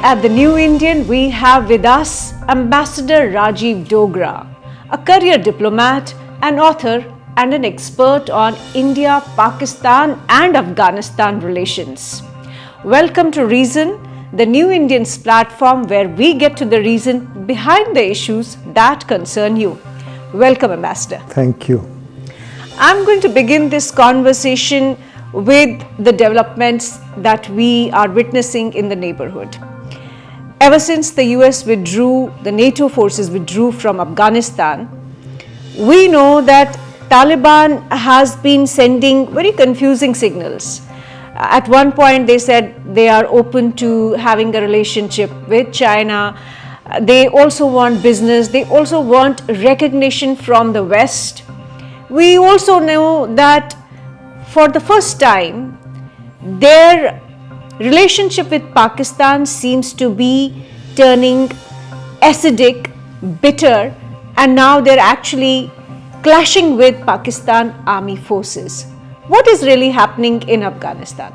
At the New Indian, we have with us Ambassador Rajiv Dogra, a career diplomat, an author, and an expert on India, Pakistan, and Afghanistan relations. Welcome to Reason, the New Indians platform where we get to the reason behind the issues that concern you. Welcome, Ambassador. Thank you. I'm going to begin this conversation with the developments that we are witnessing in the neighborhood. Ever since the US withdrew, the NATO forces withdrew from Afghanistan, we know that Taliban has been sending very confusing signals. At one point, they said they are open to having a relationship with China. They also want business. They also want recognition from the West. We also know that for the first time, their relationship with Pakistan seems to be turning acidic, bitter, and now they're actually clashing with Pakistan army forces. What is really happening in Afghanistan?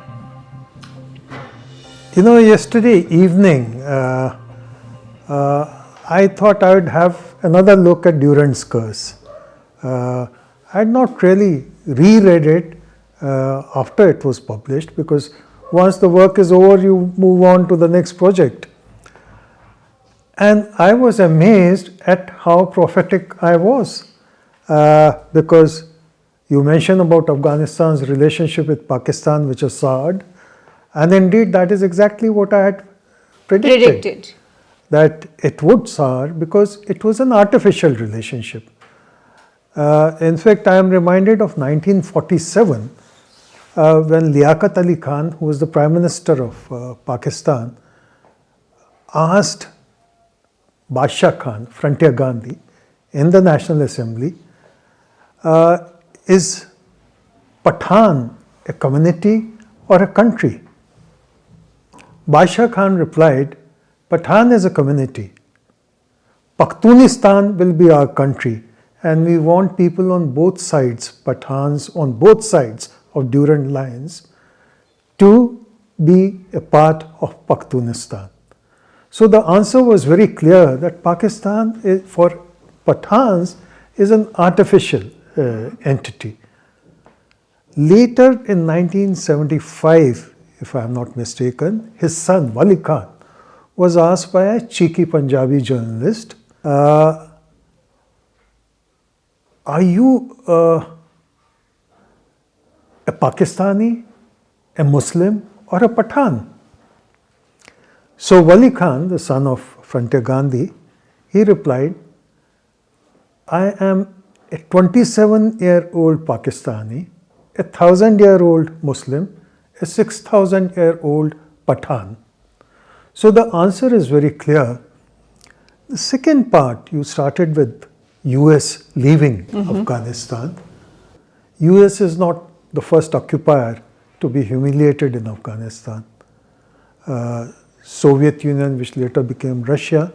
You know, yesterday evening, I thought I would have another look at Durand's Curse. I had not really reread it after it was published, because once the work is over, you move on to the next project. And I was amazed at how prophetic I was, because you mentioned about Afghanistan's relationship with Pakistan, which is soured, and indeed that is exactly what I had predicted. That it would sour because it was an artificial relationship. In fact, I am reminded of 1947, when Liaquat Ali Khan, who was the Prime Minister of Pakistan, asked Badshah Khan, Frontier Gandhi, in the National Assembly, is Pathan a community or a country? Badshah Khan replied, Pathan is a community. Pakhtunistan will be our country, and we want people on both sides, Pathans on both sides of Durand lines, to be a part of Pakhtunistan. So the answer was very clear that Pakistan for Pathans is an artificial entity. Later in 1975, if I am not mistaken, his son Wali Khan was asked by a cheeky Punjabi journalist, are you a Pakistani, a Muslim, or a Pathan? So Wali Khan, the son of Frontier Gandhi, he replied, I am a 27-year-old Pakistani, a 1,000-year-old Muslim, a 6,000-year-old Pathan. So the answer is very clear. The second part, you started with US leaving Afghanistan. US is not the first occupier to be humiliated in Afghanistan. Soviet Union, which later became Russia.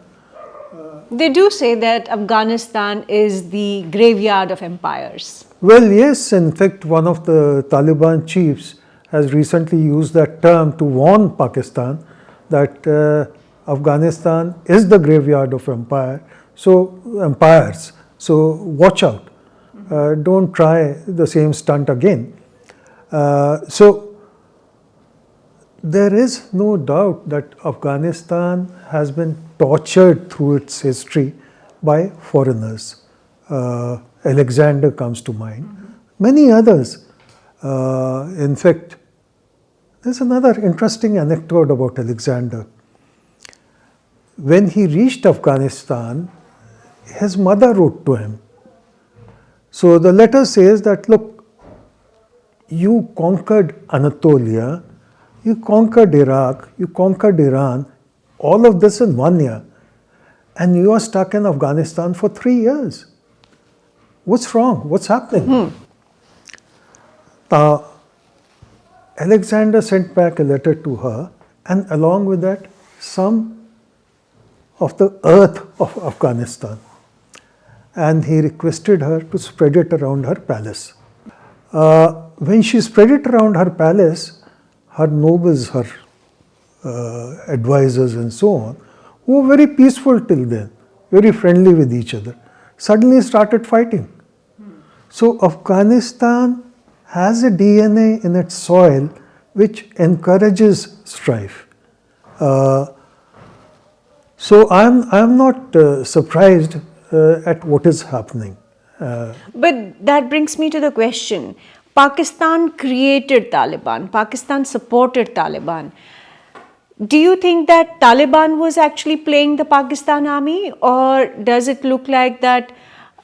They do say that Afghanistan is the graveyard of empires. Well, yes, in fact, one of the Taliban chiefs has recently used that term to warn Pakistan that Afghanistan is the graveyard of empires. So watch out. Don't try the same stunt again. So there is no doubt that Afghanistan has been tortured through its history by foreigners. Alexander comes to mind. Many others. In fact, there's another interesting anecdote about Alexander. When he reached Afghanistan, his mother wrote to him. So the letter says that, look, you conquered Anatolia, you conquered Iraq, you conquered Iran, all of this in 1 year, and you are stuck in Afghanistan for 3 years. What's wrong? What's happening? Now, Alexander sent back a letter to her, and along with that, some of the earth of Afghanistan. And he requested her to spread it around her palace. When she spread it around her palace, her nobles, her advisors and so on, who were very peaceful till then, very friendly with each other, suddenly started fighting. So Afghanistan has a DNA in its soil which encourages strife. So I'm not surprised at what is happening. But that brings me to the question. Pakistan created Taliban. Pakistan supported Taliban. Do you think that Taliban was actually playing the Pakistan army, or does it look like that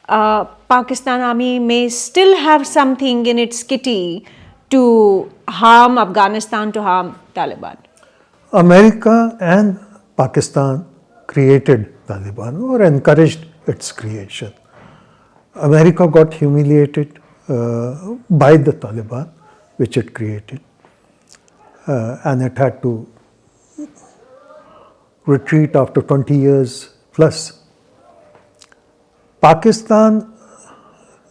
Pakistan army may still have something in its kitty to harm Afghanistan, to harm Taliban? America and Pakistan created Taliban or encouraged its creation. America got humiliated by the Taliban, which it created, and it had to retreat after 20 years plus. Pakistan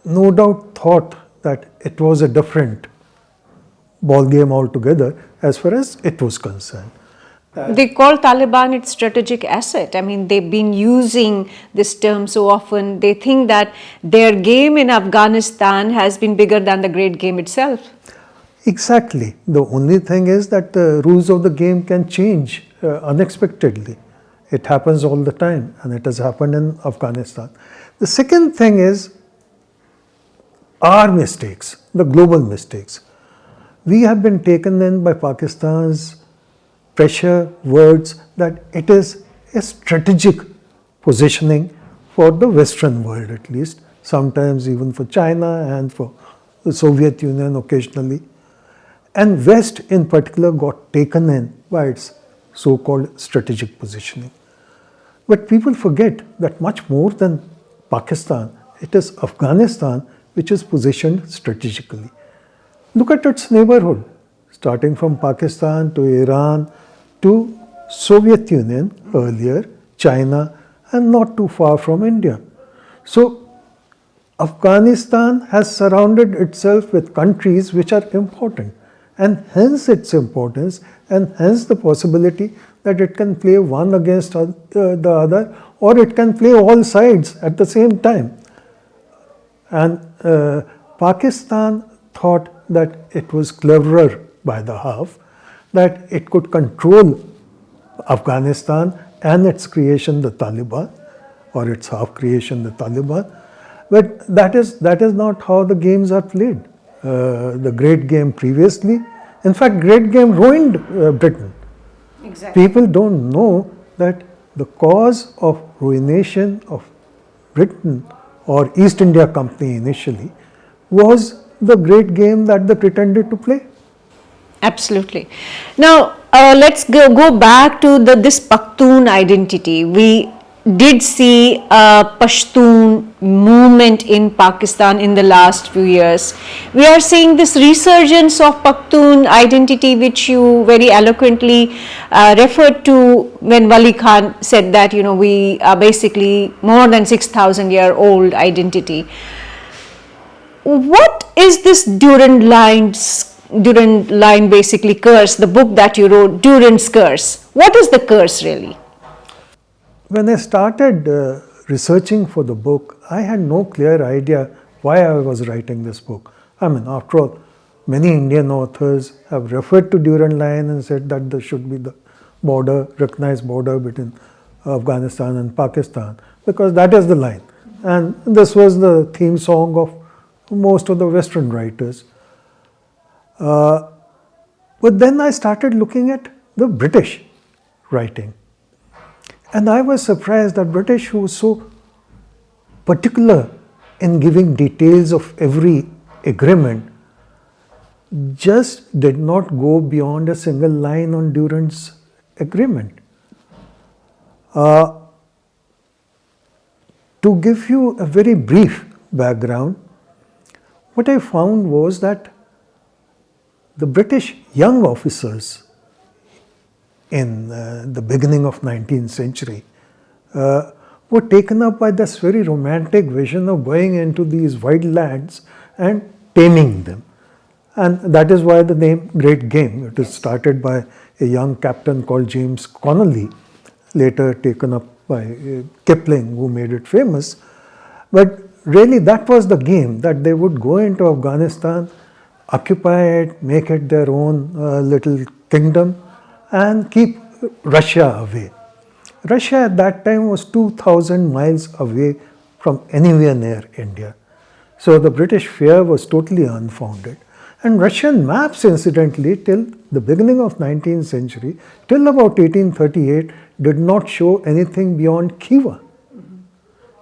no doubt thought that it was a different ball game altogether as far as it was concerned. They call Taliban its strategic asset. I mean, they've been using this term so often. They think that their game in Afghanistan has been bigger than the great game itself. Exactly. The only thing is that the rules of the game can change unexpectedly. It happens all the time, and it has happened in Afghanistan. The second thing is our mistakes, the global mistakes. We have been taken in by Pakistan's pressure words that it is a strategic positioning for the Western world, at least, sometimes even for China and for the Soviet Union occasionally. And West in particular got taken in by its so-called strategic positioning. But people forget that much more than Pakistan, it is Afghanistan which is positioned strategically. Look at its neighborhood, starting from Pakistan to Iran to Soviet Union earlier, China, and not too far from India. So Afghanistan has surrounded itself with countries which are important, and hence its importance, and hence the possibility that it can play one against the other, or it can play all sides at the same time. And Pakistan thought that it was cleverer by the half, that it could control Afghanistan and its creation, the Taliban, or its half creation, the Taliban. But that is not how the games are played. The great game previously, in fact, great game ruined Britain. Exactly. People don't know that the cause of ruination of Britain or East India Company initially was the great game that they pretended to play. Absolutely. Now, let's go back to this Pakhtun identity. We did see a Pashtun movement in Pakistan in the last few years. We are seeing this resurgence of Pakhtun identity, which you very eloquently referred to when Wali Khan said that, you know, we are basically more than 6,000-year-old identity. What is this Durand line basically curse, the book that you wrote, Durand's Curse? What is the curse really? When I started researching for the book, I had no clear idea why I was writing this book. I mean, after all, many Indian authors have referred to Durand Line and said that there should be the border, recognized border between Afghanistan and Pakistan, because that is the line. And this was the theme song of most of the Western writers. But then I started looking at the British writing. And I was surprised that British, who was so particular in giving details of every agreement, just did not go beyond a single line on Durand's agreement. To give you a very brief background, what I found was that the British young officers in the beginning of 19th century were taken up by this very romantic vision of going into these wild lands and taming them. And that is why the name Great Game. It is started by a young captain called James Connolly, later taken up by Kipling, who made it famous. But really, that was the game, that they would go into Afghanistan, occupy it, make it their own little kingdom, and keep Russia away. Russia at that time was 2,000 miles away from anywhere near India. So the British fear was totally unfounded. And Russian maps, incidentally, till the beginning of 19th century, till about 1838, did not show anything beyond Khiva.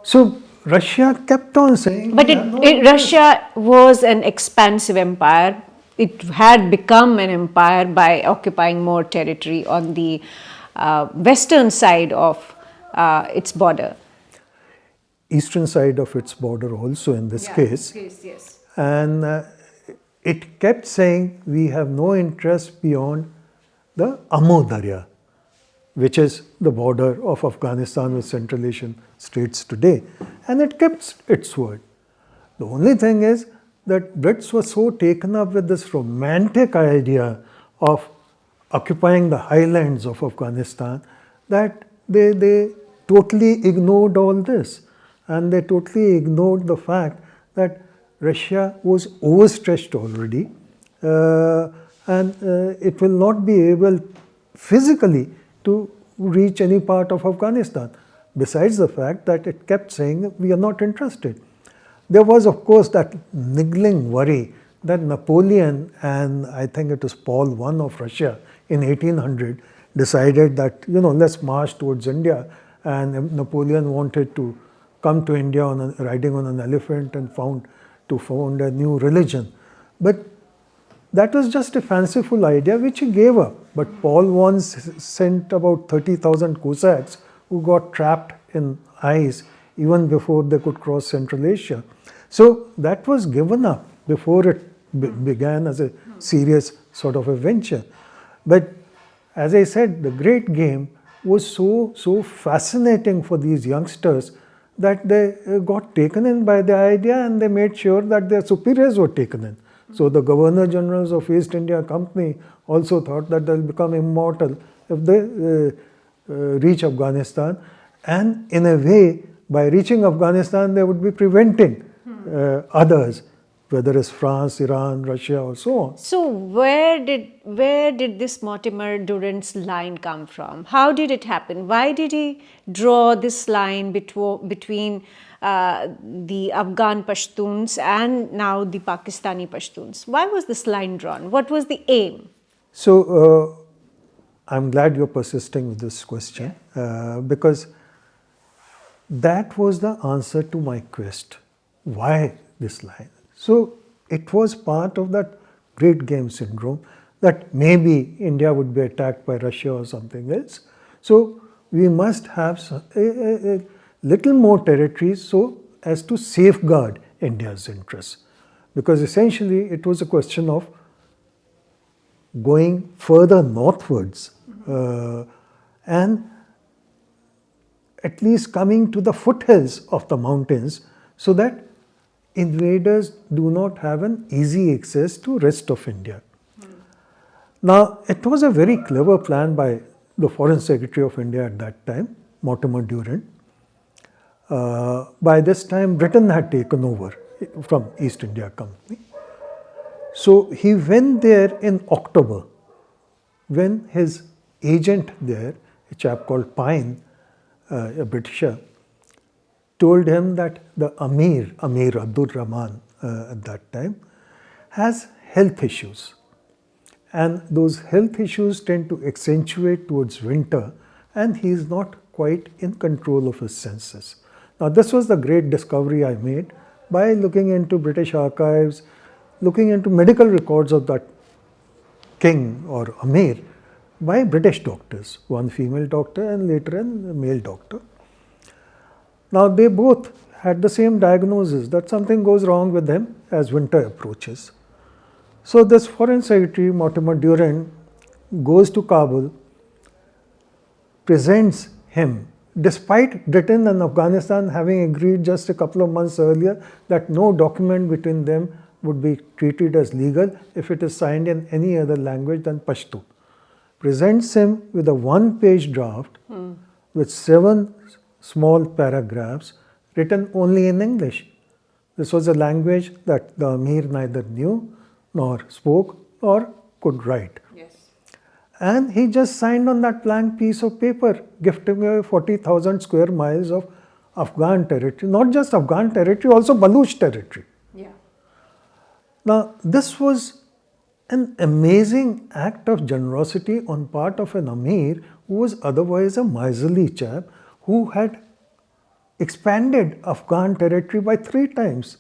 So Russia kept on saying. But Russia was an expansive empire. It had become an empire by occupying more territory on the western side of its border. Eastern side of its border also in this case. Yes. And it kept saying, we have no interest beyond the Amur Darya, which is the border of Afghanistan with Central Asian states today. And it kept its word. The only thing is that Brits were so taken up with this romantic idea of occupying the highlands of Afghanistan that they totally ignored all this. And they totally ignored the fact that Russia was overstretched already, and it will not be able physically to reach any part of Afghanistan. Besides the fact that it kept saying, we are not interested. There was, of course, that niggling worry that Napoleon, and I think it was Paul I of Russia in 1800, decided that, let's march towards India. And Napoleon wanted to come to India riding on an elephant and found a new religion. But that was just a fanciful idea which he gave up. But Paul once sent about 30,000 Cossacks who got trapped in ice even before they could cross Central Asia. So that was given up before it began as a serious sort of a venture. But as I said, the Great Game was so fascinating for these youngsters that they got taken in by the idea, and they made sure that their superiors were taken in. So the Governor Generals of East India Company also thought that they'll become immortal if they reach Afghanistan. And in a way, by reaching Afghanistan, they would be preventing others, whether it's France, Iran, Russia, or so on. So where did this Mortimer Durrant's line come from? How did it happen? Why did he draw this line between the Afghan Pashtuns and now the Pakistani Pashtuns? Why was this line drawn? What was the aim? So I'm glad you're persisting with this question, because that was the answer to my quest. Why this line? So it was part of that Great Game syndrome that maybe India would be attacked by Russia or something else. So we must have a little more territory so as to safeguard India's interests. Because essentially it was a question of going further northwards and at least coming to the foothills of the mountains so that invaders do not have an easy access to rest of India. Now, it was a very clever plan by the Foreign Secretary of India at that time, Mortimer Durrant. By this time, Britain had taken over from East India Company. So he went there in October when his agent there, a chap called Pine, a Britisher, told him that the Amir Abdur Rahman at that time, has health issues. And those health issues tend to accentuate towards winter, and he is not quite in control of his senses. Now, this was the great discovery I made by looking into British archives, looking into medical records of that king or Amir by British doctors, one female doctor and later a male doctor. Now, they both had the same diagnosis that something goes wrong with them as winter approaches. So this Foreign Secretary, Mortimer Durrant, goes to Kabul, presents him, despite Britain and Afghanistan having agreed just a couple of months earlier that no document between them would be treated as legal if it is signed in any other language than Pashto. Presents him with a one-page draft with 7 small paragraphs written only in English. This was a language that the Amir neither knew, nor spoke, or could write. Yes. And he just signed on that blank piece of paper, gifting away 40,000 square miles of Afghan territory. Not just Afghan territory, also Baluch territory. Yeah. Now, this was an amazing act of generosity on part of an Amir who was otherwise a miserly chap who had expanded Afghan territory by 3 times.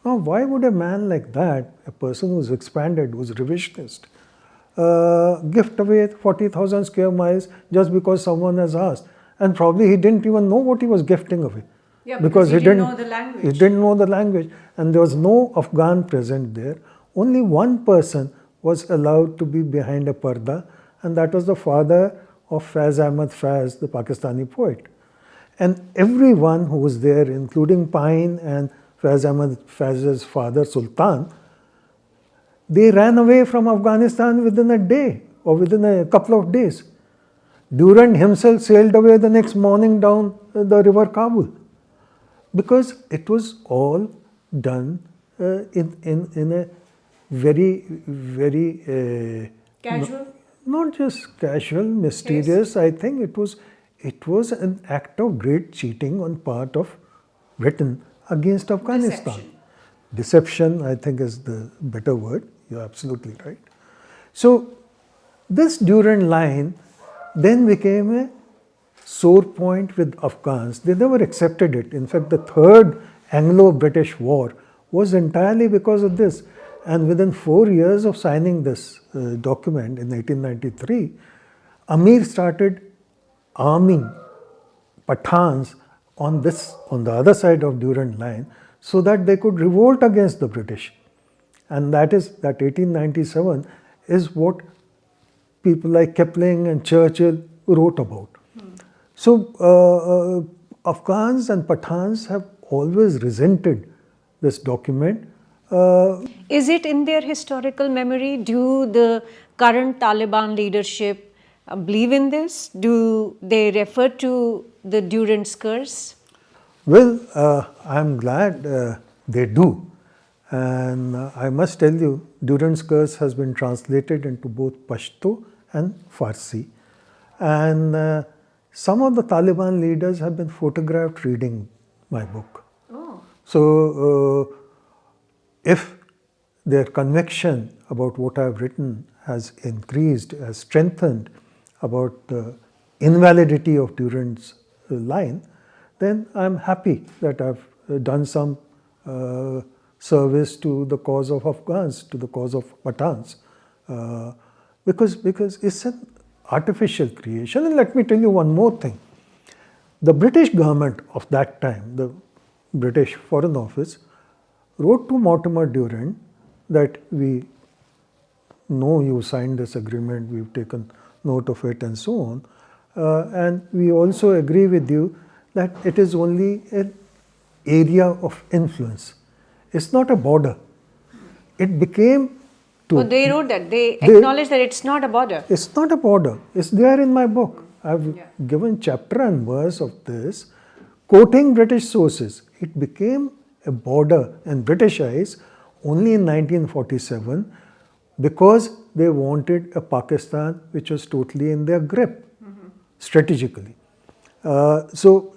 Now, why would a man like that, a person who's expanded, who's revisionist, gift away 40,000 square miles just because someone has asked? And probably he didn't even know what he was gifting away. Yeah, because he didn't know the language. He didn't know the language, and there was no Afghan present there. Only one person was allowed to be behind a parda, and that was the father of Faiz Ahmad Faiz, the Pakistani poet. And everyone who was there, including Pine and Faiz Ahmad Faiz's father, Sultan, they ran away from Afghanistan within a day or within a couple of days. Durand himself sailed away the next morning down the river Kabul, because it was all done in a very Casual? not just casual, mysterious. I think it was an act of great cheating on part of Britain against Afghanistan. Deception, I think, is the better word. You're absolutely right. So this Durand line then became a sore point with Afghans. They never accepted it. In fact, the third Anglo-British war was entirely because of this. And within 4 years of signing this document in 1893, Amir started arming Pathans on the other side of Durand line so that they could revolt against the British. And that 1897 is what people like Kipling and Churchill wrote about. So Afghans and Pathans have always resented this document. Is it in their historical memory? Do the current Taliban leadership believe in this? Do they refer to the Durand's curse? Well, I'm glad they do. And I must tell you, Durand's curse has been translated into both Pashto and Farsi. And some of the Taliban leaders have been photographed reading my book. Oh. So, if their conviction about what I've written has increased, has strengthened about the invalidity of Durand's line, then I'm happy that I've done some service to the cause of Afghans, to the cause of Pathans, because it's an artificial creation. And let me tell you one more thing. The British government of that time, the British Foreign Office, wrote to Mortimer Durand that we know you signed this agreement, we've taken note of it and so on. And we also agree with you that it is only an area of influence. It's not a border. It became to... Oh, they wrote that. They acknowledged that it's not a border. It's not a border. It's there in my book. I've given chapter and verse of this, quoting British sources. It became a border in British eyes only in 1947 because they wanted a Pakistan which was totally in their grip, strategically. So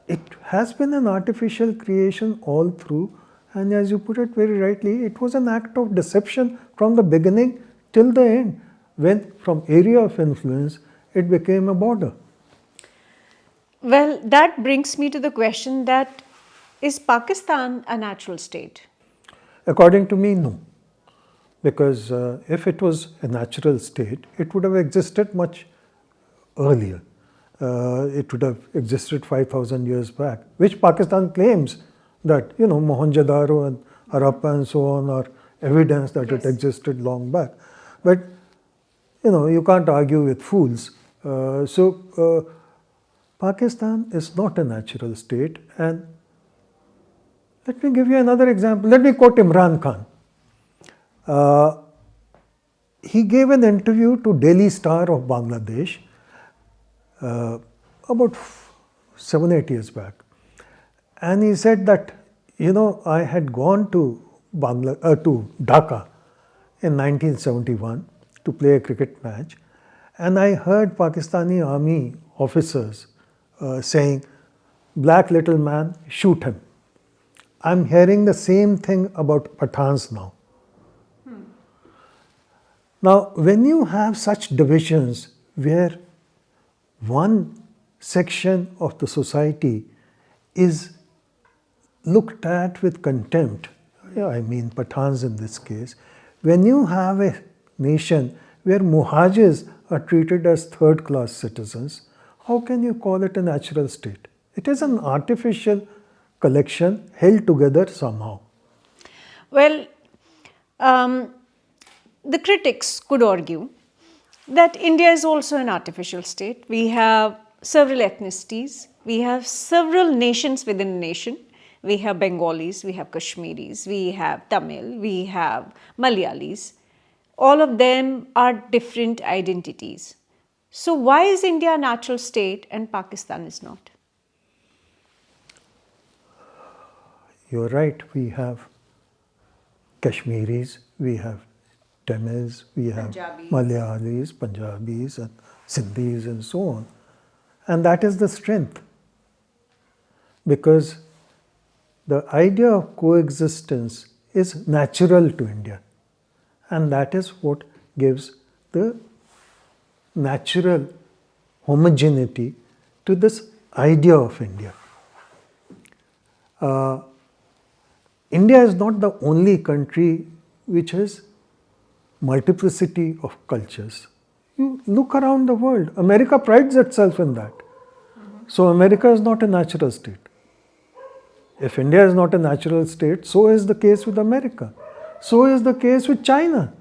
it has been an artificial creation all through, and as you put it very rightly, it was an act of deception from the beginning till the end, when from area of influence it became a border. Well, that brings me to the question that, is Pakistan a natural state? According to me, no. Because if it was a natural state, it would have existed much earlier. It would have existed 5,000 years back, which Pakistan claims that, Mohenjo-daro and Harappa and so on are evidence that it existed long back. But, you can't argue with fools. Pakistan is not a natural state, and Let me give you another example. Let me quote Imran Khan. He gave an interview to Daily Star of Bangladesh about 7-8 years back. And he said that, I had gone to Dhaka in 1971 to play a cricket match, and I heard Pakistani army officers saying, "Black little man, shoot him." I'm hearing the same thing about Pathans now. Now, when you have such divisions where one section of the society is looked at with contempt, I mean Pathans in this case, when you have a nation where Muhajirs are treated as third-class citizens, how can you call it a natural state? It is an artificial collection held together somehow. Well, the critics could argue that India is also an artificial state. We have several ethnicities, we have several nations within a nation. We have Bengalis, we have Kashmiris, we have Tamil, we have Malayalis. All of them are different identities. So why is India a natural state and Pakistan is not? You're right, we have Kashmiris, we have Tamils, we have Punjabis. Malayalis, Punjabis, and Sindhis, and so on. And that is the strength. Because the idea of coexistence is natural to India. And that is what gives the natural homogeneity to this idea of India. India is not the only country which has multiplicity of cultures. You look around the world, America prides itself in that. So America is not a natural state. If India is not a natural state, so is the case with America. So is the case with China.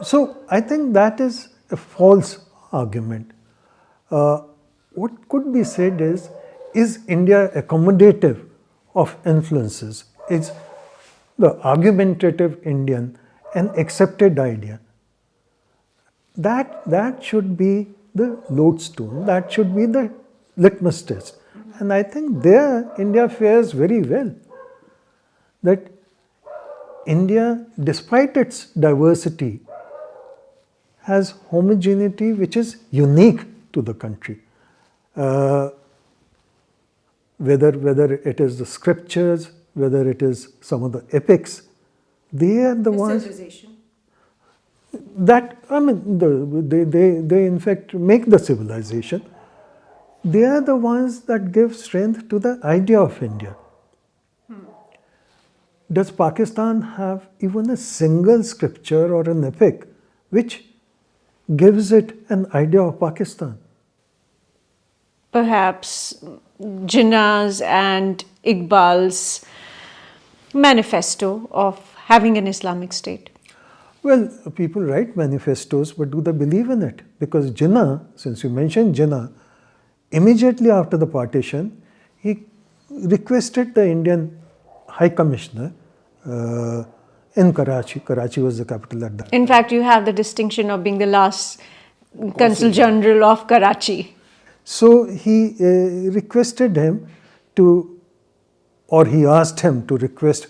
So I think that is a false argument. What could be said is India accommodative of influences? Is the argumentative Indian an accepted idea? That should be the lodestone, that should be the litmus test. And I think there India fares very well. That India, despite its diversity, has homogeneity which is unique to the country. Whether it is the scriptures, whether it is some of the epics, they are the ones Civilization. that, they in fact make the civilization. They are the ones that give strength to the idea of India. Does Pakistan have even a single scripture or an epic which gives it an idea of Pakistan? Perhaps Jinnah's and Iqbal's manifesto of having an Islamic state. Well, people write manifestos, but do they believe in it? Because Jinnah, since you mentioned Jinnah, immediately after the partition, he requested the Indian High Commissioner in Karachi. Karachi was the capital at that time. In fact, you have the distinction of being the last Consul General of Karachi. So he requested him to, or he asked him to request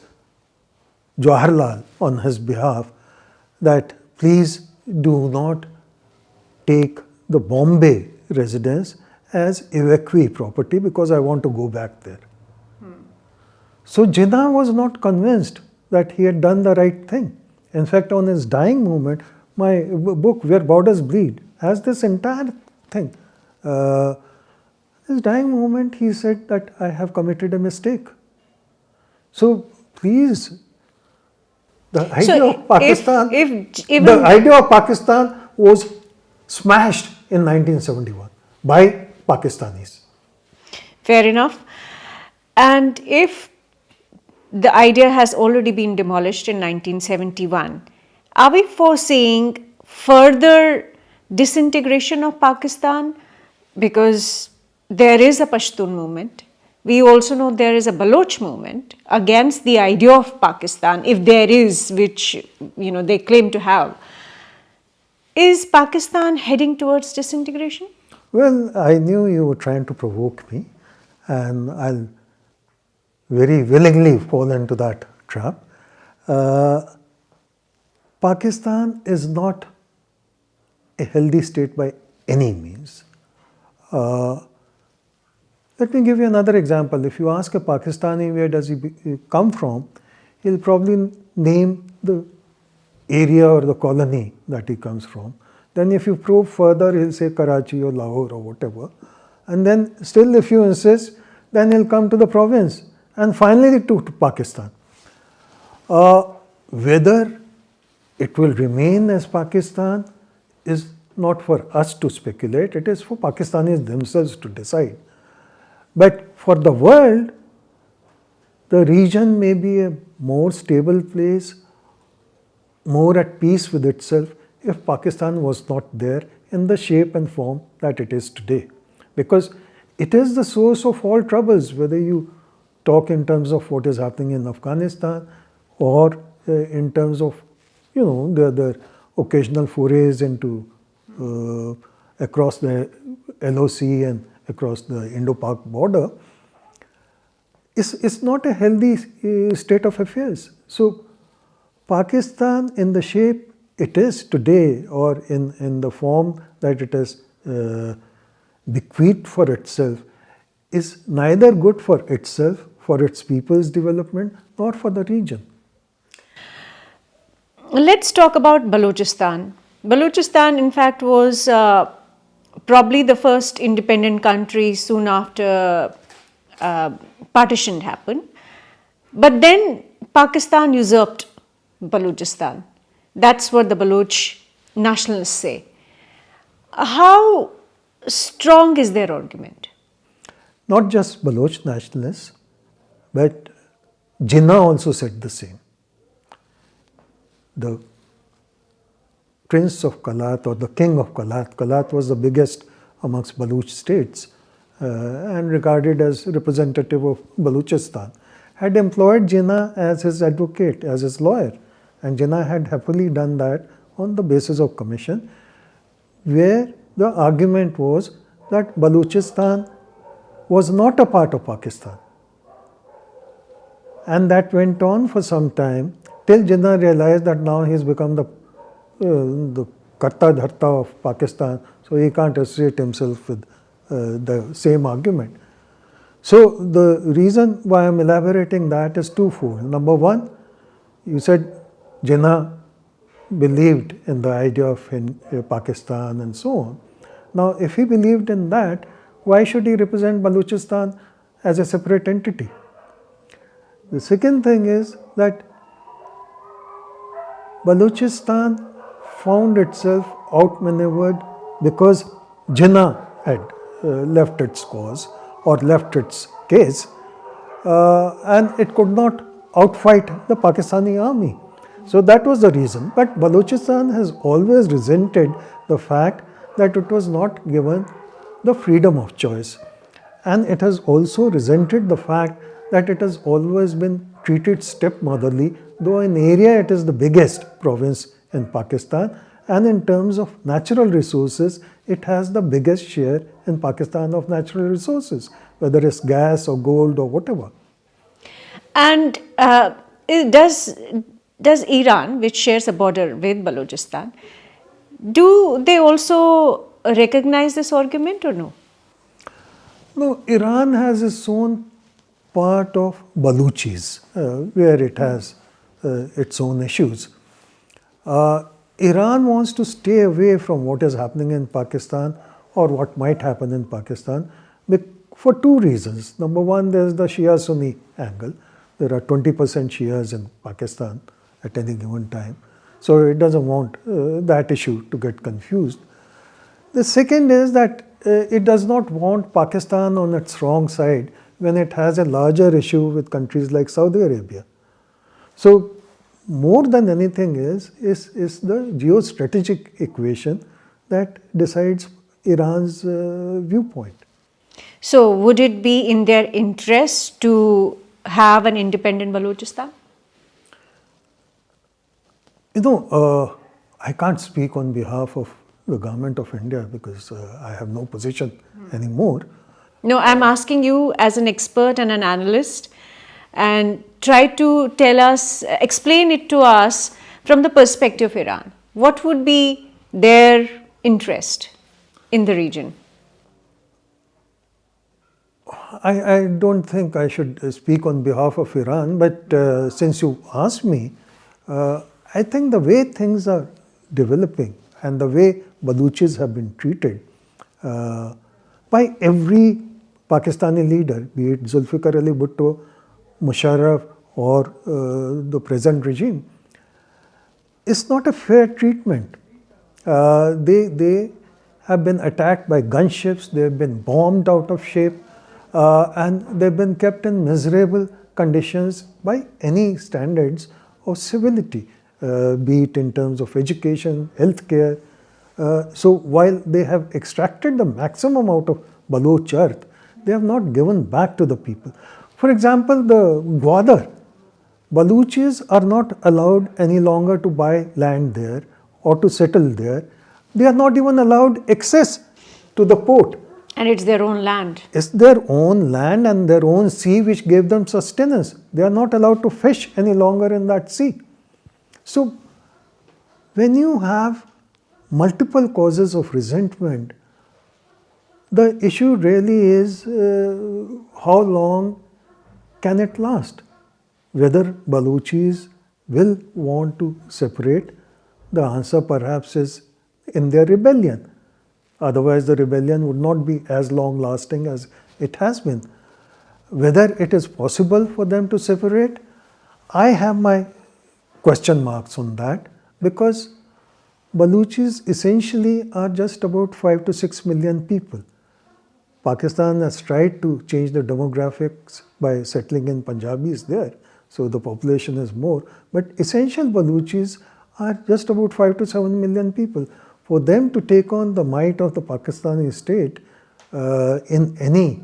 Jawaharlal on his behalf that please do not take the Bombay residence as evacuee property because I want to go back there. So Jinnah was not convinced that he had done the right thing. In fact, on his dying moment, my book, Where Borders Bleed, has this entire thing. His dying moment, he said that I have committed a mistake. So please, the idea of Pakistan, the idea of Pakistan was smashed in 1971 by Pakistanis. Fair enough. And if the idea has already been demolished in 1971, are we foreseeing further disintegration of Pakistan? Because there is a Pashtun movement We also know there is a Baloch movement against the idea of Pakistan, if there is, which they claim to have. Is Pakistan heading towards disintegration? Well, I knew you were trying to provoke me, and I'll very willingly fall into that trap. Pakistan is not a healthy state by any means. Let me give you another example. If you ask a Pakistani where does he come from, he'll probably name the area or the colony that he comes from. Then if you probe further, he'll say Karachi or Lahore or whatever. And then still if you insist, then he'll come to the province and finally to Pakistan. Whether it will remain as Pakistan is not for us to speculate, it is for Pakistanis themselves to decide. But for the world, the region may be a more stable place, more at peace with itself if Pakistan was not there in the shape and form that it is today. Because it is the source of all troubles, whether you talk in terms of what is happening in Afghanistan or in terms of, the occasional forays into across the LOC and across the Indo-Pak border. It's not a healthy state of affairs. So Pakistan in the shape it is today, or in the form that it has bequeathed for itself, is neither good for itself, for its people's development, nor for the region. Let's talk about Balochistan. Balochistan, in fact, was probably the first independent country soon after partition happened. But then Pakistan usurped Balochistan. That's what the Baloch nationalists say. How strong is their argument? Not just Baloch nationalists, but Jinnah also said the same. The Prince of Kalat or the King of Kalat, Kalat was the biggest amongst Baloch states and regarded as representative of Balochistan, had employed Jinnah as his advocate, as his lawyer. And Jinnah had happily done that on the basis of commission, where the argument was that Balochistan was not a part of Pakistan. And that went on for some time till Jinnah realized that now he has become the Karta Dharta of Pakistan, so he can't associate himself with the same argument. So the reason why I'm elaborating that is twofold. Number one, you said Jinnah believed in the idea of Pakistan and so on. Now, if he believed in that, why should he represent Balochistan as a separate entity? The second thing is that Balochistan found itself outmaneuvered because Jinnah had left its cause or left its case, and it could not outfight the Pakistani army. So that was the reason. But Balochistan has always resented the fact that it was not given the freedom of choice. And it has also resented the fact that it has always been treated stepmotherly, though in area it is the biggest province in Pakistan, and in terms of natural resources, it has the biggest share in Pakistan of natural resources, whether it's gas or gold or whatever. And does Iran, which shares a border with Balochistan, do they also recognize this argument or no? No, Iran has its own part of Baluchis, where it has its own issues. Iran wants to stay away from what is happening in Pakistan or what might happen in Pakistan for two reasons. Number one, there's the Shia-Sunni angle. There are 20% Shias in Pakistan at any given time. So it doesn't want that issue to get confused. The second is that it does not want Pakistan on its wrong side when it has a larger issue with countries like Saudi Arabia. So more than anything is the geostrategic equation that decides Iran's viewpoint. So, would it be in their interest to have an independent Balochistan? I can't speak on behalf of the government of India because I have no position anymore. No, I'm asking you as an expert and an analyst, and try to tell us, explain it to us from the perspective of Iran. What would be their interest in the region? I don't think I should speak on behalf of Iran, but since you asked me, I think the way things are developing and the way Baluchis have been treated by every Pakistani leader, be it Zulfikar Ali Bhutto, Musharraf, or the present regime, is not a fair treatment. They have been attacked by gunships, they have been bombed out of shape, and they've been kept in miserable conditions by any standards of civility, be it in terms of education, healthcare. So while they have extracted the maximum out of Baloch earth, they have not given back to the people. For example, the Gwadar, Baluchis are not allowed any longer to buy land there or to settle there. They are not even allowed access to the port. And it's their own land. It's their own land and their own sea which gave them sustenance. They are not allowed to fish any longer in that sea. So, when you have multiple causes of resentment, the issue really is how long can it last? Whether Baluchis will want to separate, the answer perhaps is in their rebellion. Otherwise, the rebellion would not be as long lasting as it has been. Whether it is possible for them to separate, I have my question marks on that, because Baluchis essentially are just about 5 to 6 million people. Pakistan has tried to change the demographics by settling in Punjabis there, so the population is more. But essential Baluchis are just about 5 to 7 million people. For them to take on the might of the Pakistani state in any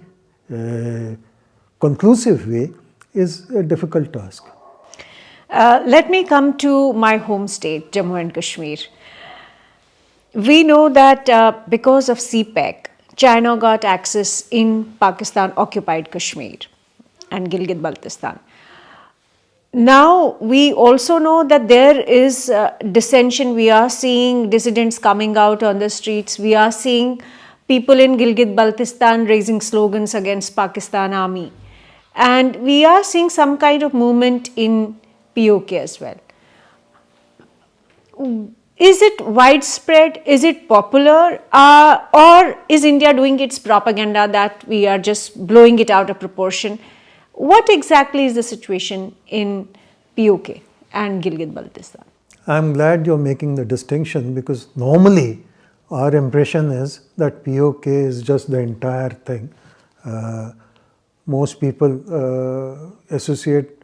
conclusive way is a difficult task. Let me come to my home state, Jammu and Kashmir. We know that because of CPEC, China got access in Pakistan occupied Kashmir and Gilgit-Baltistan. Now, we also know that there is dissension. We are seeing dissidents coming out on the streets. We are seeing people in Gilgit-Baltistan raising slogans against Pakistan army. And we are seeing some kind of movement in POK as well. Is it widespread? Is it popular? Or is India doing its propaganda that we are just blowing it out of proportion? What exactly is the situation in POK and Gilgit-Baltistan? I'm glad you're making the distinction, because normally our impression is that POK is just the entire thing. Most people associate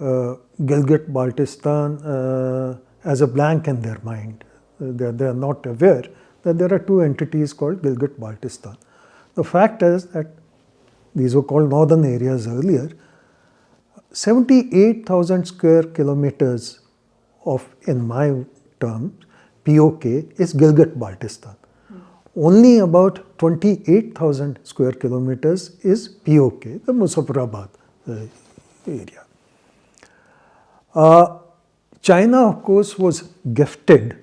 Gilgit-Baltistan as a blank in their mind. They are not aware that there are two entities called Gilgit-Baltistan. The fact is that these were called northern areas earlier. 78,000 square kilometers of, in my terms, POK is Gilgit-Baltistan. Only about 28,000 square kilometers is POK, the Muzaffarabad area. China, of course, was gifted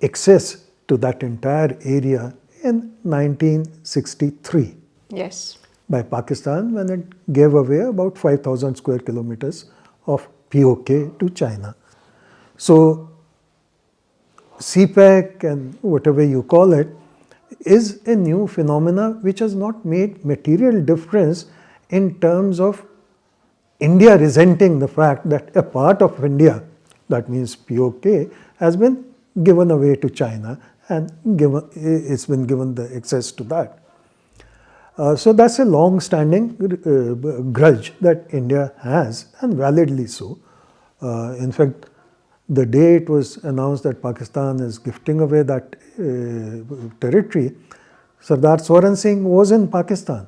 access to that entire area in 1963. Yes. By Pakistan, when it gave away about 5,000 square kilometers of POK to China. So, CPEC and whatever you call it is a new phenomena which has not made material difference in terms of India resenting the fact that a part of India, that means POK, has been given away to China and it's been given the access to that. So that's a long-standing grudge that India has, and validly so. In fact, the day it was announced that Pakistan is gifting away that territory, Sardar Swaran Singh was in Pakistan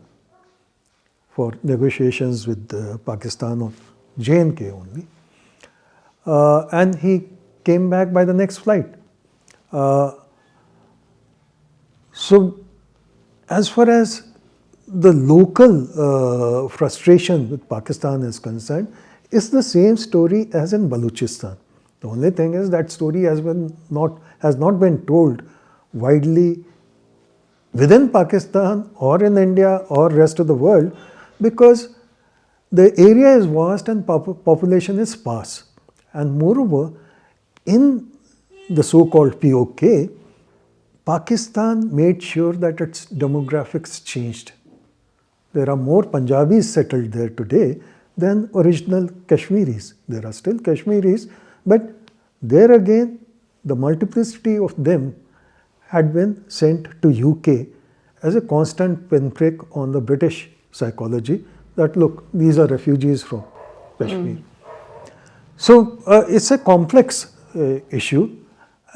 for negotiations with Pakistan on J&K only. And he came back by the next flight. So, as far as the local frustration with Pakistan is concerned, it's the same story as in Balochistan. The only thing is that story has not been told widely within Pakistan or in India or rest of the world, because the area is vast and population is sparse. And moreover, in the so-called POK, Pakistan made sure that its demographics changed. There are more Punjabis settled there today than original Kashmiris. There are still Kashmiris, but there again, the multiplicity of them had been sent to UK as a constant pinprick on the British psychology that, look, these are refugees from Kashmir. So it's a complex issue,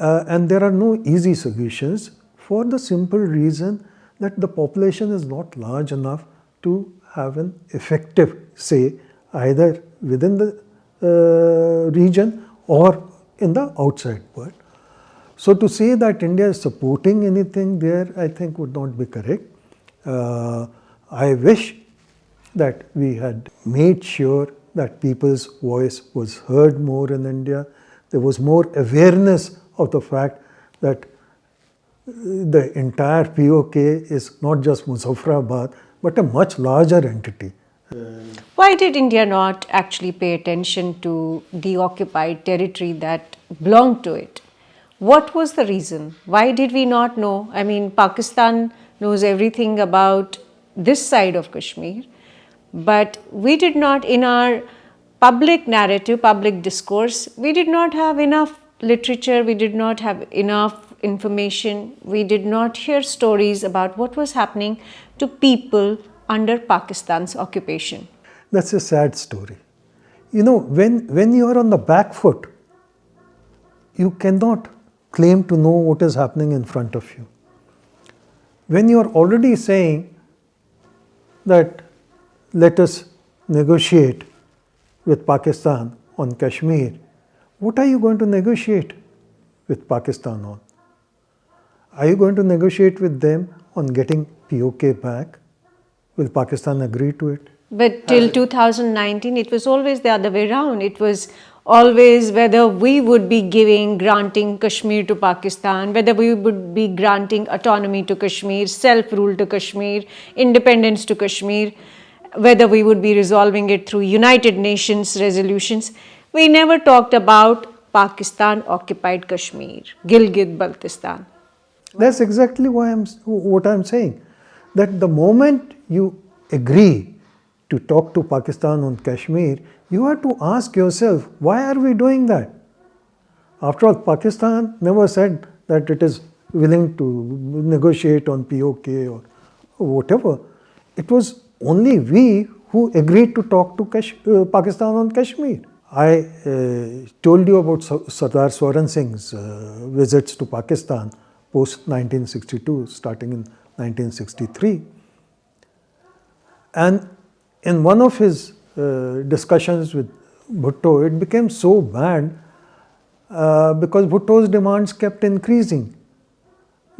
and there are no easy solutions for the simple reason that the population is not large enough to have an effective say either within the region or in the outside world. So to say that India is supporting anything there, I think would not be correct. I wish that we had made sure that people's voice was heard more in India. There was more awareness of the fact that the entire POK is not just Muzaffarabad, but a much larger entity. Why did India not actually pay attention to the occupied territory that belonged to it? What was the reason? Why did we not know? I mean, Pakistan knows everything about this side of Kashmir, but we did not, in our public narrative, public discourse, we did not have enough literature, we did not have enough information, we did not hear stories about what was happening to people under Pakistan's occupation. That's a sad story. You know, when you are on the back foot, you cannot claim to know what is happening in front of you. When you are already saying that let us negotiate with Pakistan on Kashmir, what are you going to negotiate with Pakistan on? Are you going to negotiate with them on getting POK back? Will Pakistan agree to it? But till 2019, it was always the other way around. It was always whether we would be granting Kashmir to Pakistan, whether we would be granting autonomy to Kashmir, self-rule to Kashmir, independence to Kashmir, whether we would be resolving it through United Nations resolutions. We never talked about Pakistan occupied Kashmir, Gilgit-Baltistan. That's exactly what I'm saying. That the moment you agree to talk to Pakistan on Kashmir, you have to ask yourself, why are we doing that? After all, Pakistan never said that it is willing to negotiate on POK or whatever. It was only we who agreed to talk to Pakistan on Kashmir. I told you about Sardar Swaran Singh's visits to Pakistan post 1962, starting in 1963. And in one of his discussions with Bhutto, it became so bad because Bhutto's demands kept increasing.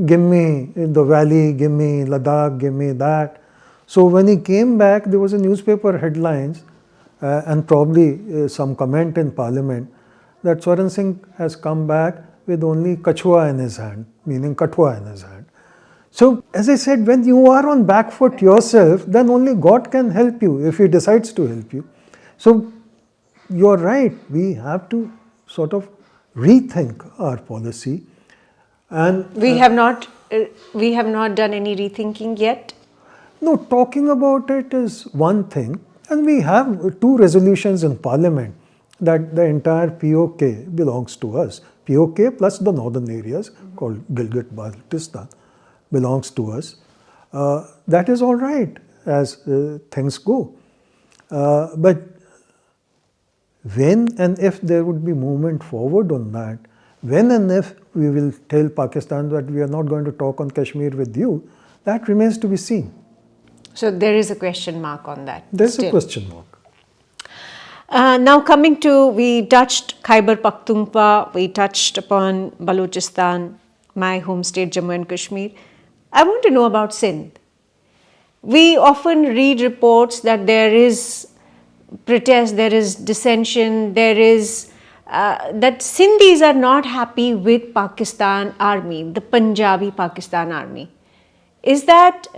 Give me the valley, give me Ladakh, give me that. So when he came back, there was a newspaper headlines and probably some comment in parliament that Swaran Singh has come back with only Kachua in his hand, meaning Kathua in his hand. So, as I said, when you are on back foot yourself, then only God can help you if He decides to help you. So, you are right, we have to sort of rethink our policy. And we have not done any rethinking yet. No, talking about it is one thing, and we have two resolutions in Parliament that the entire POK belongs to us. POK plus the northern areas called Gilgit-Baltistan belongs to us. That is all right as things go. But when and if there would be movement forward on that, when and if we will tell Pakistan that we are not going to talk on Kashmir with you, That remains to be seen. So there is a question mark on that. There's still. a question mark. Now coming to, we touched Khyber Pakhtunkhwa, we touched upon Balochistan, my home state Jammu and Kashmir. I want to know about Sindh. We often read reports that there is protest, there is dissension, there is that Sindhis are not happy with Pakistan army, the Punjabi Pakistan army. Is that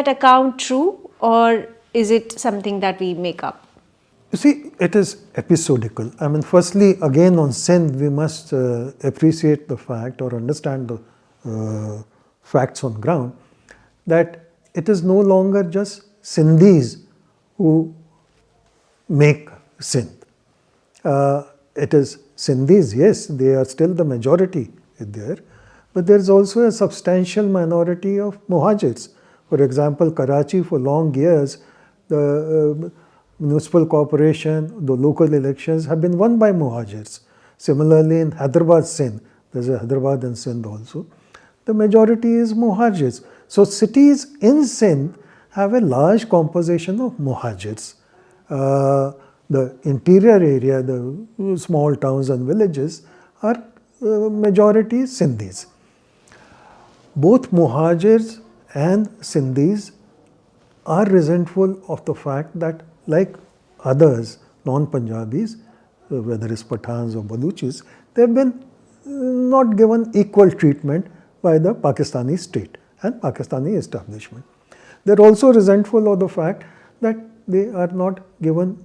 account true, or is it something that we make up? You see, it is episodical. I mean, firstly, again on Sindh, we must appreciate the fact or understand the facts on ground that it is no longer just Sindhis who make Sindh. It is Sindhis, yes, they are still the majority there, but there is also a substantial minority of Muhajirs. For example, Karachi for long years, the municipal corporation, the local elections have been won by Muhajirs. Similarly, in Hyderabad, Sindh, there's a Hyderabad and Sindh also, the majority is Muhajirs. So cities in Sindh have a large composition of Muhajirs. The interior area, the small towns and villages are majority Sindhis. Both Muhajirs and Sindhis are resentful of the fact that, like others, non-Punjabis, whether it's Pathans or Baluchis, they have been not given equal treatment by the Pakistani state and Pakistani establishment. They are also resentful of the fact that they are not given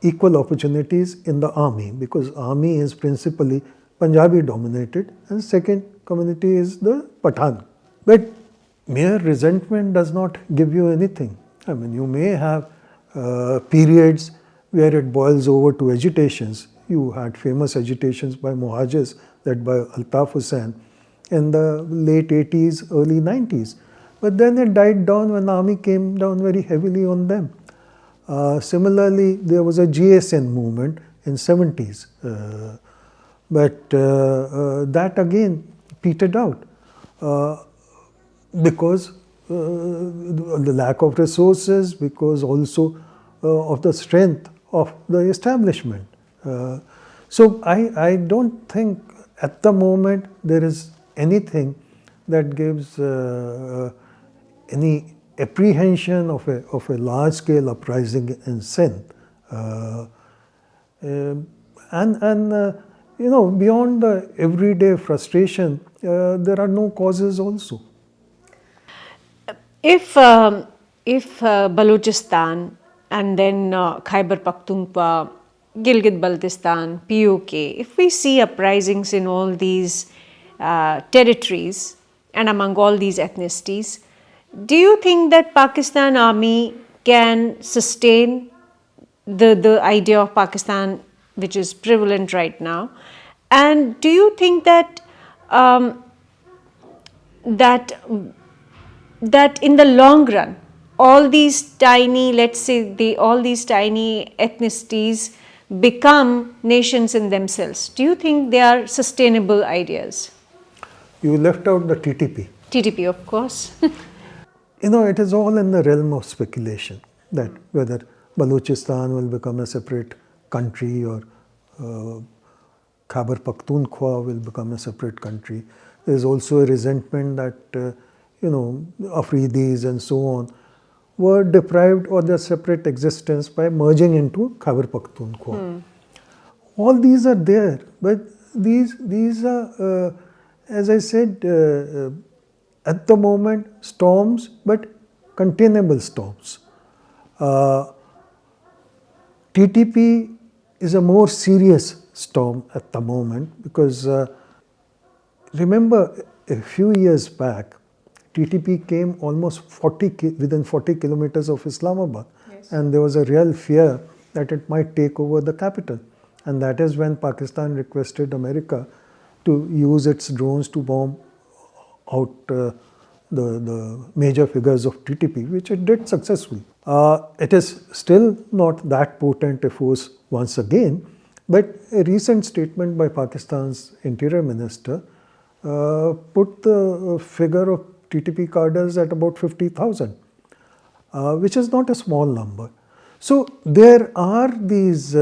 equal opportunities in the army, because army is principally Punjabi dominated and second community is the Pathan. But mere resentment does not give you anything. I mean, you may have periods where it boils over to agitations. You had famous agitations by Muhajirs led by Altaf Hussain in the late 80s, early 90s. But then it died down when the army came down very heavily on them. Similarly, there was a GSN movement in 70s. But that again petered out because the lack of resources, because also of the strength of the establishment. So I don't think at the moment there is anything that gives any apprehension of a large scale uprising in Sindh. You know, beyond the everyday frustration, there are no causes also. If Balochistan and then Khyber Pakhtunkhwa, Gilgit-Baltistan, POK, if we see uprisings in all these territories and among all these ethnicities, do you think that Pakistan army can sustain the idea of Pakistan which is prevalent right now? And do you think that that in the long run, all these tiny, let's say, all these tiny ethnicities become nations in themselves? Do you think they are sustainable ideas? You left out the TTP. TTP, of course. You know, it is all in the realm of speculation that whether Balochistan will become a separate country or Khyber Pakhtunkhwa will become a separate country. There is also a resentment that you know, Afridis and so on were deprived of their separate existence by merging into Khyber Pakhtunkhwa. All these are there, but these are, as I said, at the moment storms, but containable storms. TTP is a more serious storm at the moment because remember a few years back, TTP came almost within 40 kilometers of Islamabad. Yes. And there was a real fear that it might take over the capital. And that is when Pakistan requested America to use its drones to bomb out the major figures of TTP, which it did successfully. It is still not that potent a force once again, but a recent statement by Pakistan's Interior Minister put the figure of TTP cadres at about 50,000, which is not a small number. So there are these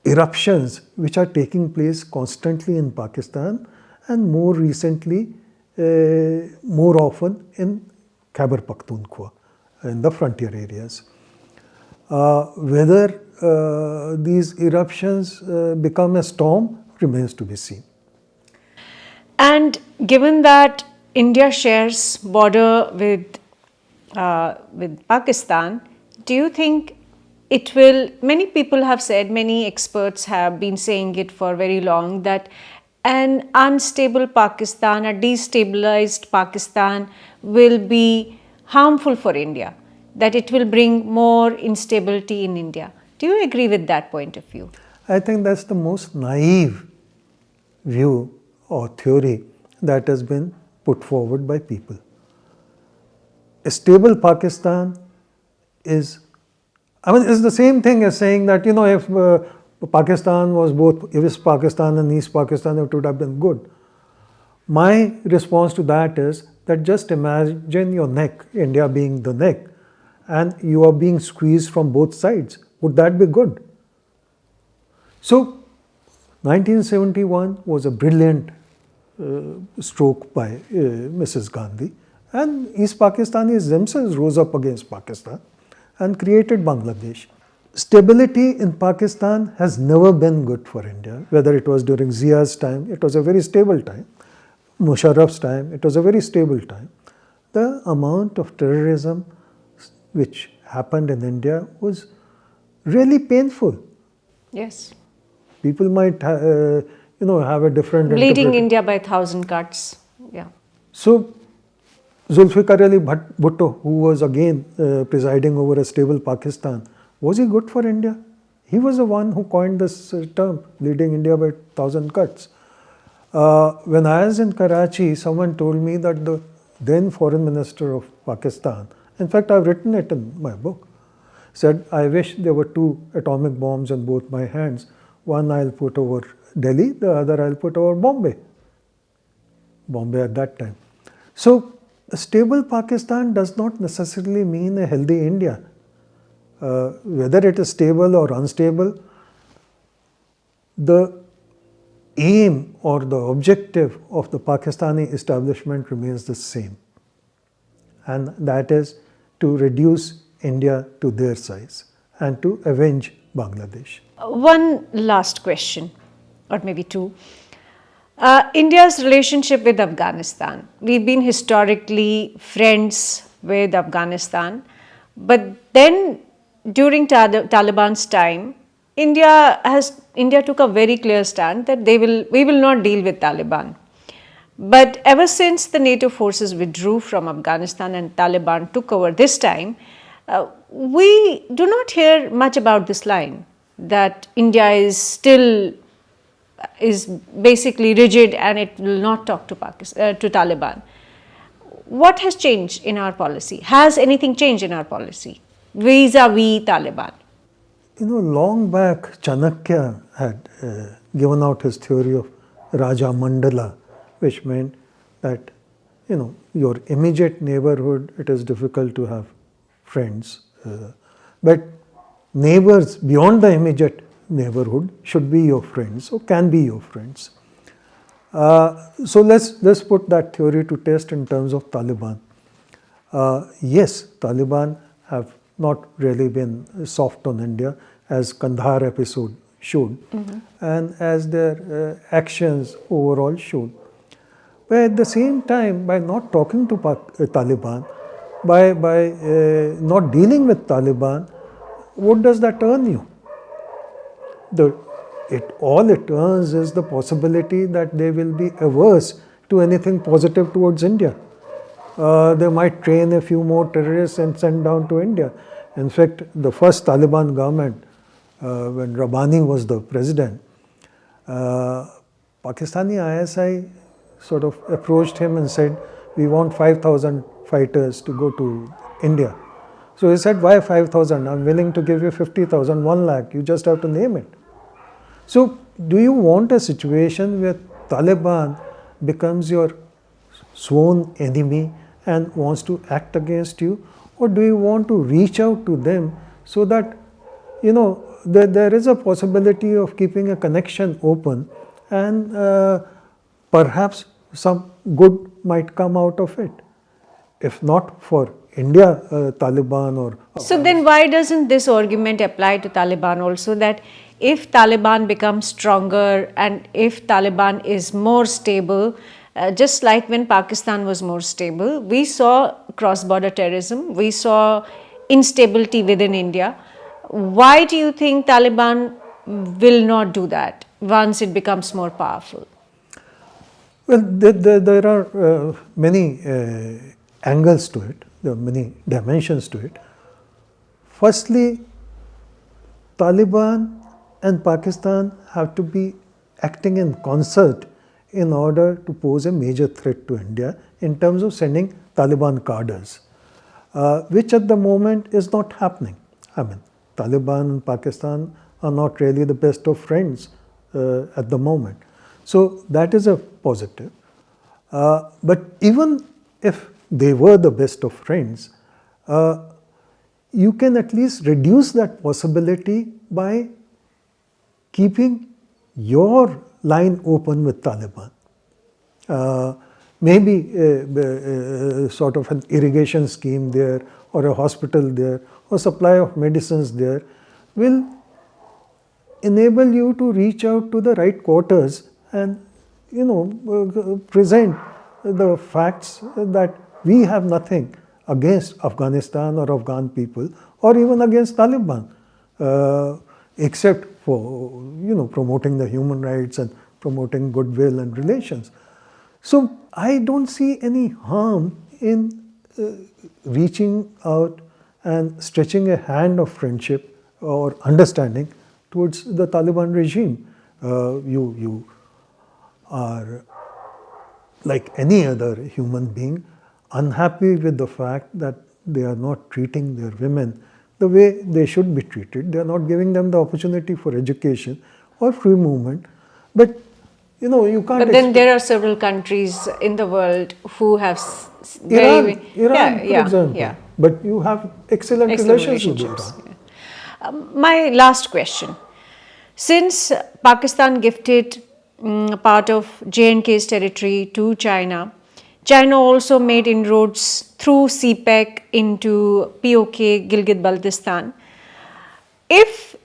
eruptions which are taking place constantly in Pakistan, and more recently, more often in Khyber Pakhtunkhwa, in the frontier areas. Whether these eruptions become a storm remains to be seen. And given that India shares border with Pakistan, do you think it will? Many people have said, many experts have been saying it for very long, that an unstable Pakistan, a destabilized Pakistan, will be harmful for India, that it will bring more instability in India. Do you agree with that point of view? I think that's the most naive view or theory that has been put forward by people. A stable Pakistan is, it's the same thing as saying that, if Pakistan was both West Pakistan and East Pakistan, it would have been good. My response to that is that just imagine your neck, India being the neck, and you are being squeezed from both sides. Would that be good? So, 1971 was a brilliant stroke by Mrs. Gandhi, and East Pakistanis themselves rose up against Pakistan and created Bangladesh. Stability in Pakistan has never been good for India, whether it was during Zia's time, it was a very stable time. Musharraf's time, it was a very stable time. The amount of terrorism which happened in India was really painful. Yes. People might, have a different Bleeding India by 1,000 cuts. Yeah. So, Zulfikar Ali Bhutto, who was again presiding over a stable Pakistan, was he good for India? He was the one who coined this term, bleeding India by 1,000 cuts. When I was in Karachi, someone told me that the then foreign minister of Pakistan, in fact I've written it in my book, said, I wish there were 2 atomic bombs in both my hands. One I'll put over Delhi, the other I'll put over Bombay. Bombay at that time. So, a stable Pakistan does not necessarily mean a healthy India. Whether it is stable or unstable, the aim or the objective of the Pakistani establishment remains the same, and that is to reduce India to their size and to avenge Bangladesh. One last question, or maybe 2. India's relationship with Afghanistan. We've been historically friends with Afghanistan, but then during Taliban's time, India took a very clear stand that we will not deal with Taliban. But ever since the NATO forces withdrew from Afghanistan and Taliban took over this time, we do not hear much about this line, that India is basically rigid and it will not talk to Taliban. What has changed in our policy? Has anything changed in our policy vis-a-vis Taliban? Long back, Chanakya had given out his theory of Raja Mandala, which meant that, your immediate neighborhood, it is difficult to have friends. But neighbors beyond the immediate neighborhood should be your friends or can be your friends. So let's put that theory to test in terms of Taliban. Yes, Taliban have not really been soft on India, as Kandahar episode showed, and as their actions overall showed. But at the same time, by not talking to Taliban, by not dealing with Taliban, what does that earn you? All it earns is the possibility that they will be averse to anything positive towards India. They might train a few more terrorists and send down to India. In fact, the first Taliban government, when Rabbani was the president, Pakistani ISI sort of approached him and said, we want 5,000 fighters to go to India. So he said, why 5,000? I'm willing to give you 50,000, 1 lakh. You just have to name it. So do you want a situation where Taliban becomes your sworn enemy and wants to act against you, or do you want to reach out to them so that there is a possibility of keeping a connection open, and perhaps some good might come out of it, if not for India, Taliban or So then why doesn't this argument apply to Taliban also, that if Taliban becomes stronger and if Taliban is more stable, just like when Pakistan was more stable, we saw cross-border terrorism, we saw instability within India. Why do you think Taliban will not do that once it becomes more powerful? Well, there are many angles to it, there are many dimensions to it. Firstly, Taliban and Pakistan have to be acting in concert in order to pose a major threat to India in terms of sending Taliban cadres, which at the moment is not happening. I mean, Taliban and Pakistan are not really the best of friends at the moment. So that is a positive. But even if they were the best of friends, you can at least reduce that possibility by keeping your line open with Taliban. Maybe sort of an irrigation scheme there, or a hospital there, or supply of medicines there will enable you to reach out to the right quarters and present the facts that we have nothing against Afghanistan or Afghan people, or even against Taliban, except for promoting the human rights and promoting goodwill and relations. So I don't see any harm in reaching out and stretching a hand of friendship or understanding towards the Taliban regime. You are, like any other human being, unhappy with the fact that they are not treating their women the way they should be treated. They are not giving them the opportunity for education or free movement. But you can't. But then there are several countries in the world who have Iran, for yeah, example. yeah. But you have excellent relations with Iran. My last question. Since Pakistan gifted part of J&K's territory to China, China also made inroads through CPEC into POK, Gilgit-Baltistan. If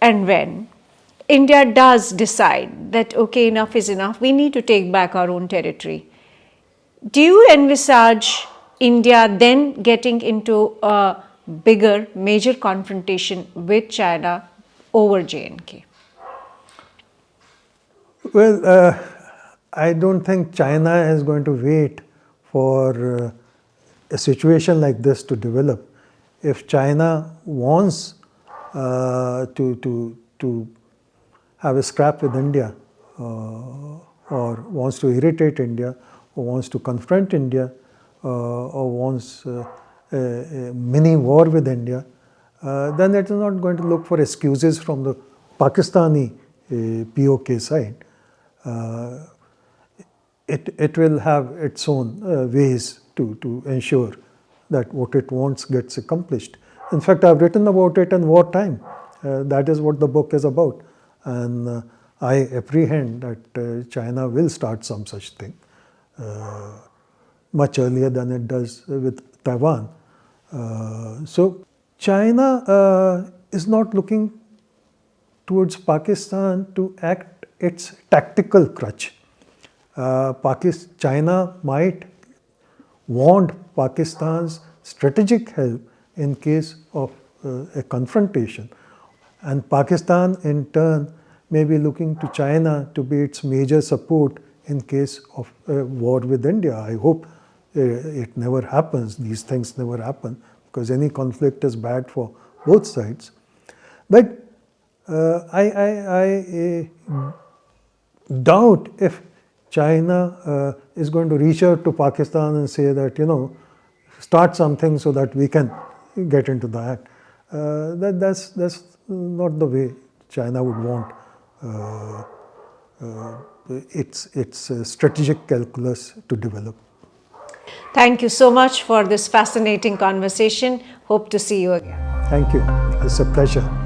and when India does decide that, okay, enough is enough, we need to take back our own territory, do you envisage India then getting into a bigger, major confrontation with China over J&K? Well, I don't think China is going to wait for a situation like this to develop. If China wants to have a scrap with India, or wants to irritate India, or wants to confront India, or wants a mini war with India, then it is not going to look for excuses from the Pakistani POK side. It will have its own ways to ensure that what it wants gets accomplished. In fact, I've written about it in wartime. That is what the book is about. And I apprehend that China will start some such thing much earlier than it does with Taiwan. So China is not looking towards Pakistan to act its tactical crutch. China might want Pakistan's strategic help in case of a confrontation, and Pakistan in turn may be looking to China to be its major support in case of a war with India. I hope it never happens, these things never happen, because any conflict is bad for both sides. But I doubt if China is going to reach out to Pakistan and say that, start something so that we can get into the act. That's not the way China would want its strategic calculus to develop. Thank you so much for this fascinating conversation. Hope to see you again. Thank you. It's a pleasure.